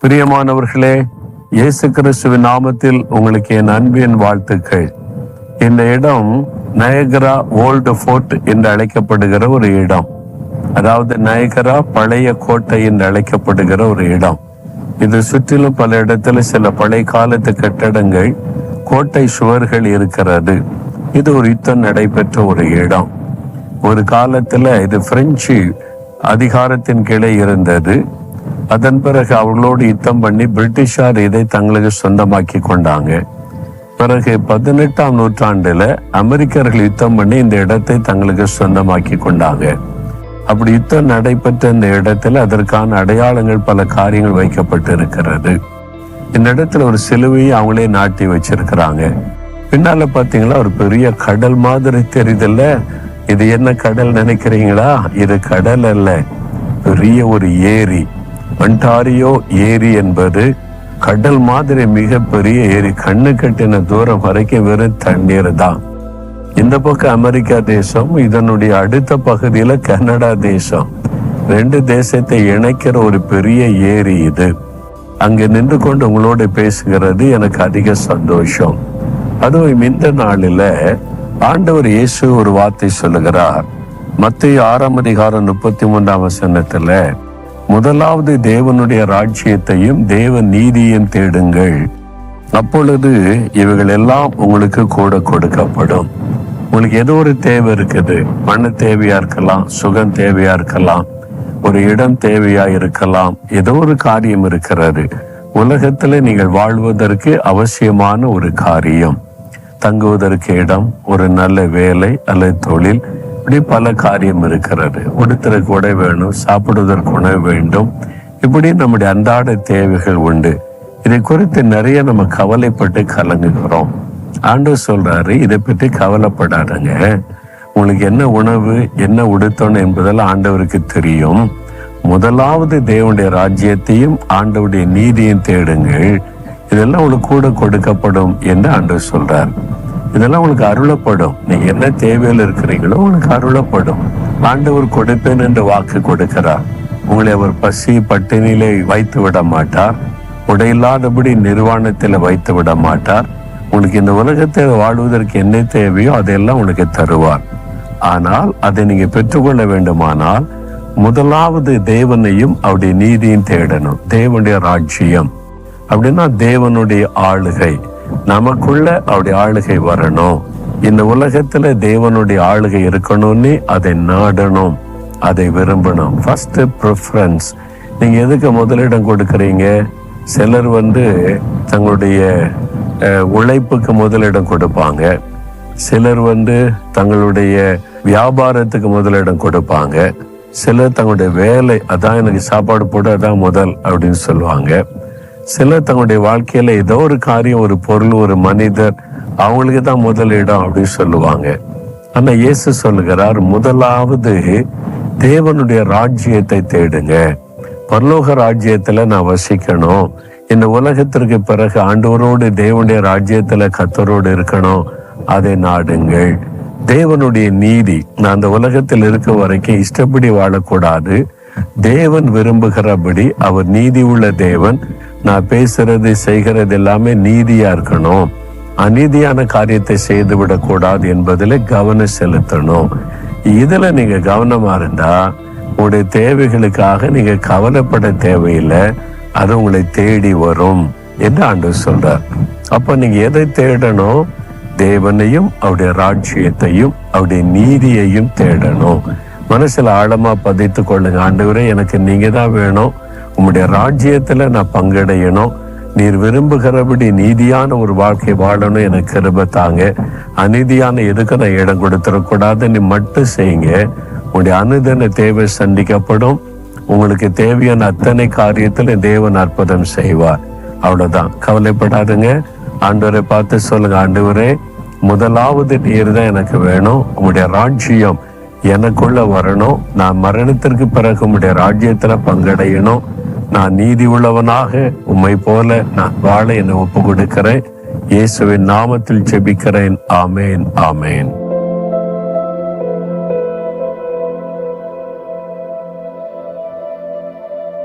பிரியமானவர்களே, இயேசு கிறிஸ்துவின் நாமத்தில் உங்களுக்கு என் அன்பின் வாழ்த்துக்கள். இந்த இடம் நயகரா ஓல்டு ஃபோர்ட் என்று அழைக்கப்படுகிற ஒரு இடம். அதாவது நயகரா பழைய கோட்டை என்று அழைக்கப்படுகிற ஒரு இடம். இது சுற்றிலும் பல இடத்துல சில பழைய காலத்து கட்டடங்கள், கோட்டை சுவர்கள் இருக்கிறது. இது ஒரு யுத்தம் நடைபெற்ற ஒரு இடம். ஒரு காலத்துல இது பிரெஞ்சு அதிகாரத்தின் கீழே இருந்தது. அதன் பிறகு அவர்களோடு யுத்தம் பண்ணி பிரிட்டிஷார் இதை தங்களுக்கு சொந்தமாக்கி கொண்டாங்க. பிறகு 18ஆம் நூற்றாண்டுல அமெரிக்கர்கள் யுத்தம் பண்ணி இந்த இடத்தை தங்களுக்கு சொந்தமாக்கி கொண்டாங்க. அப்படி யுத்தம் நடைபெற்ற இந்த இடத்துல அதற்கான அடையாளங்கள், பல காரியங்கள் வைக்கப்பட்டு இருக்கிறது. இந்த இடத்துல ஒரு சிலுவையை அவங்களே நாட்டி வச்சிருக்கிறாங்க. பின்னால பாத்தீங்களா, ஒரு பெரிய கடல் மாதிரி தெரியுதுல்ல. இது என்ன கடல் நினைக்கிறீங்களா? இது கடல் அல்ல, பெரிய ஒரு ஏரி. ஒன்டாரியோ ஏரி என்பது கடல் மாதிரி மிகப்பெரிய ஏரி. கண்ணு கட்டின தூரம் வரைக்கும் வெறும் தண்ணீர் தான். இந்த பக்கம் அமெரிக்கா தேசம், இதனுடைய அடுத்த பகுதியில கனடா தேசம். ரெண்டு தேசத்தை இணைக்கிற ஒரு பெரிய ஏரி இது. அங்க நின்று கொண்டு உங்களோட பேசுகிறது எனக்கு அதிக சந்தோஷம். அதுவும் இந்த நாளில ஆண்டவர் இயேசு ஒரு வார்த்தை சொல்லுகிறார். மத்தேயு 6ஆம் அதிகாரம் 33ஆம் வசனத்துல, முதலாவது தேவனுடைய ராஜ்யத்தையும் தேவ நீதியையும் தேடுங்கள், அப்பொழுது இவைகள் எல்லாம் உங்களுக்கு கூட கொடுக்கப்படும். உங்களுக்கு ஏதோ ஒரு தேவை இருக்குது. பண தேவையா இருக்கலாம், சுகம் தேவையா இருக்கலாம், ஒரு இடம் தேவையா இருக்கலாம், ஏதோ ஒரு காரியம் இருக்கிறது. உலகத்துல நீங்கள் வாழ்வதற்கு அவசியமான ஒரு காரியம், தங்குவதற்கு இடம், ஒரு நல்ல வேலை அல்லது தொழில், இப்படி பல காரியம் இருக்கிறது. உடுத்துறதுக்கு உடை வேணும், சாப்பிடுவதற்கு உணவு வேண்டும், இப்படி நம்முடைய அன்றாட தேவைகள் உண்டு. இதை குறித்து நிறைய நம்ம கவலைப்பட்டு கலங்குகிறோம். ஆண்டவர் சொல்றாரு, இதை பற்றி கவலைப்படாதங்க. உங்களுக்கு என்ன உணவு, என்ன உடுத்தணும் என்பதெல்லாம் ஆண்டவருக்கு தெரியும். முதலாவது தேவனுடைய ராஜ்யத்தையும் ஆண்டவருடைய நீதியையும் தேடுங்கள், இதெல்லாம் உங்களுக்கு கூட கொடுக்கப்படும் என்று ஆண்டவர் சொல்றார். இதெல்லாம் உங்களுக்கு அருளப்படும். நீங்க என்ன தேவையில் இருக்கிறீங்களோ உங்களுக்கு அருளப்படும். ஆண்டவர் கொடுப்பேன் என்று வாக்கு கொடுக்கிறார். உங்களை அவர் பசி பட்டினியிலே வைத்து விட மாட்டார். உடையில்லாதபடி நிர்வாணத்தில் வைத்து விட மாட்டார். உங்களுக்கு இந்த உலகத்தில் வாழ்வதற்கு என்ன தேவையோ அதையெல்லாம் உங்களுக்கு தருவார். ஆனால் அதை நீங்க பெற்றுக்கொள்ள வேண்டுமானால் முதலாவது தேவனையும் அவருடைய நீதியும் தேடணும். தேவனுடைய ராஜ்யம் அப்படின்னா தேவனுடைய ஆளுகை, நமக்குள்ள அவருடைய ஆளுகை வரணும். இந்த உலகத்துல தேவனுடைய ஆளுகை இருக்கணும்னு அதை நாடணும், அதை விரும்பணும். First preference. நீங்க எதுக்கு முதலிடம் கொடுக்கறீங்க? சிலர் தங்களுடைய உழைப்புக்கு முதலிடம் கொடுப்பாங்க. சிலர் தங்களுடைய வியாபாரத்துக்கு முதலிடம் கொடுப்பாங்க. சிலர் தங்களுடைய வேலை, அதான் எனக்கு சாப்பாடு போட அதான் முதல் அப்படின்னு சொல்லுவாங்க. சிலர் தங்களுடைய வாழ்க்கையில ஏதோ ஒரு காரியம், ஒரு பொருள், ஒரு மனிதர், அவங்களுக்கு தான் முதலிடம் அப்படின்னு சொல்லுவாங்க. ஆனா இயேசு சொல்லுகிறார், முதலாவது தேவனுடைய ராஜ்யத்தை தேடுங்க. பரலோக ராஜ்யத்துல நான் வசிக்கணும். இந்த உலகத்திற்கு பிறகு ஆண்டவரோடு தேவனுடைய ராஜ்யத்துல கர்த்தரோடு இருக்கணும், அதை நாடுங்கள். தேவனுடைய நீதி, நான் அந்த உலகத்தில் இருக்க வரைக்கும் இஷ்டப்படி வாழக்கூடாது. தேவன் விரும்புகிறபடி, அவர் நீதி உள்ள தேவன். நான் பேசுறது செய்கிறது எல்லாமே நீதியா இருக்கணும். அநீதியான காரியத்தை செய்து விடக்கூடாது என்பதில் கவனம் செலுத்தணும். இதுல நீங்க கவனமா இருந்தா உங்களுடைய தேவைகளுக்காக நீங்க கவலைப்பட தேவையில்லை, அது உங்களை தேடி வரும் என்று ஆண்டவர் சொல்றார். அப்ப நீங்க எதை தேடணும்? தேவனையும் அவருடைய ராஜ்யத்தையும் அவருடைய நீதியையும் தேடணும். மனசுல ஆழமா பதித்து கொள்ளுங்க. ஆண்டவரே, எனக்கு நீங்க தான் வேணும். உம்முடைய ராஜ்யத்துல நான் பங்கடையணும். நீர் விரும்புகிறபடி நீதியான ஒரு வாழ்க்கை வாழணும், எனக்கு கிருபை தாங்க. அநீதியான எதுக்கு நான் இடம் கொடுத்துடக்கூடாது. நீ மட்டும் செய்யுங்க. உங்களுடைய அனுதின தேவை சந்திக்கப்படும். உங்களுக்கு தேவையான அத்தனை காரியத்துல தேவன் அற்புதம் செய்வார். அவ்வளவுதான், கவலைப்படாதுங்க. ஆண்டவரை பார்த்து சொல்லுங்க, ஆண்டவரே, முதலாவது நீர் தான் எனக்கு வேணும். உங்களுடைய ராஜ்யம் எனக்குள்ள வரணும். நான் மரணத்திற்கு பிறகு உம்முடைய ராஜ்யத்துல பங்கடையணும். நான் நீதி உள்ளவனாக உம்மை போல நான் வாழ என்னை ஒப்பு கொடுக்கிறேன். இயேசுவின் நாமத்தில் ஜெபிக்கிறேன். ஆமேன், ஆமேன்.